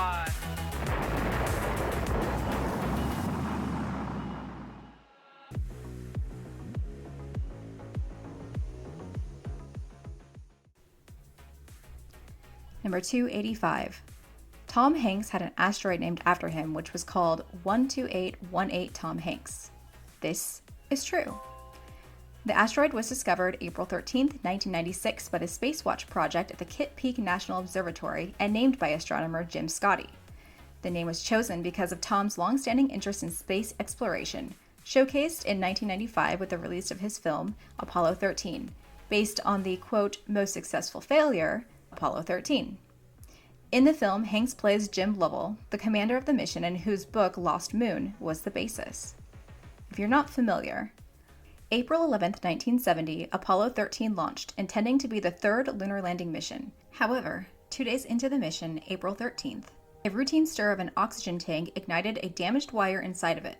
one. Number 285. Tom Hanks had an asteroid named after him, which was called 12818 Tom Hanks. This is true. The asteroid was discovered April 13, 1996 by the Spacewatch project at the Kitt Peak National Observatory and named by astronomer Jim Scotty. The name was chosen because of Tom's long-standing interest in space exploration, showcased in 1995 with the release of his film, Apollo 13, based on the, quote, most successful failure, Apollo 13. In the film, Hanks plays Jim Lovell, the commander of the mission and whose book Lost Moon was the basis. If you're not familiar, April 11, 1970, Apollo 13 launched, intending to be the third lunar landing mission. However, 2 days into the mission, April 13th, a routine stir of an oxygen tank ignited a damaged wire inside of it,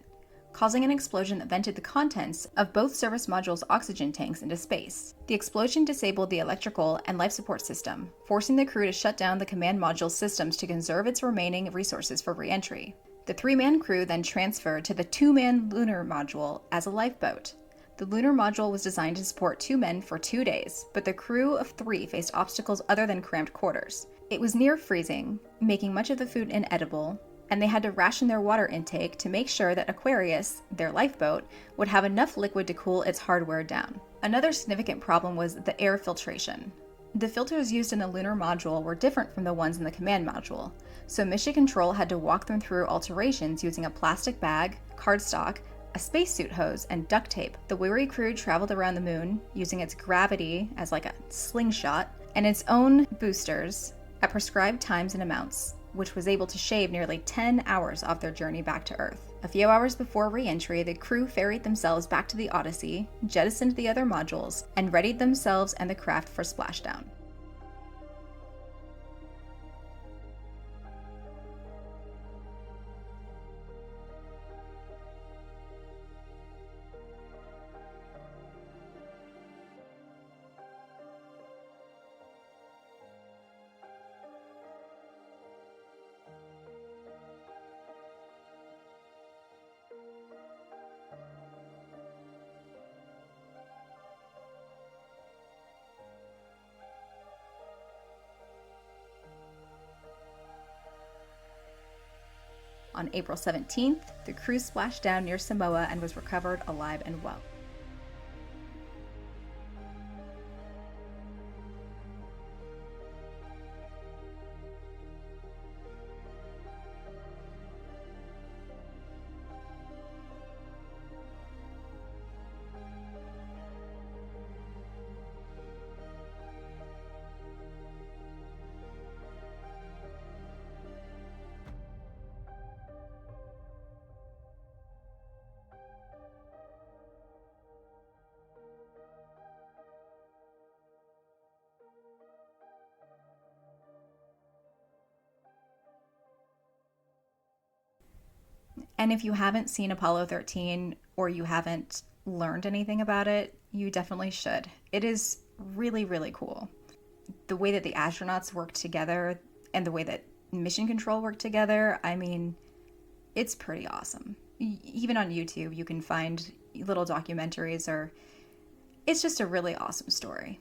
causing an explosion that vented the contents of both service modules' oxygen tanks into space. The explosion disabled the electrical and life support system, forcing the crew to shut down the command module's systems to conserve its remaining resources for re-entry. The 3-man crew then transferred to the 2-man lunar module as a lifeboat. The lunar module was designed to support 2 men for 2 days, but the crew of 3 faced obstacles other than cramped quarters. It was near freezing, making much of the food inedible, and they had to ration their water intake to make sure that Aquarius, their lifeboat, would have enough liquid to cool its hardware down. Another significant problem was the air filtration. The filters used in the lunar module were different from the ones in the command module, so Mission Control had to walk them through alterations using a plastic bag, cardstock, a spacesuit hose, and duct tape. The weary crew traveled around the moon, using its gravity as like a slingshot, and its own boosters at prescribed times and amounts, which was able to shave nearly 10 hours off their journey back to Earth. A few hours before re-entry, the crew ferried themselves back to the Odyssey, jettisoned the other modules, and readied themselves and the craft for splashdown. On April 17th, the crew splashed down near Samoa and was recovered alive and well. And if you haven't seen Apollo 13 or you haven't learned anything about it, you definitely should. It is really, really cool. The way that the astronauts work together and the way that Mission Control worked together, I mean, it's pretty awesome. Even on YouTube, you can find little documentaries, or it's just a really awesome story.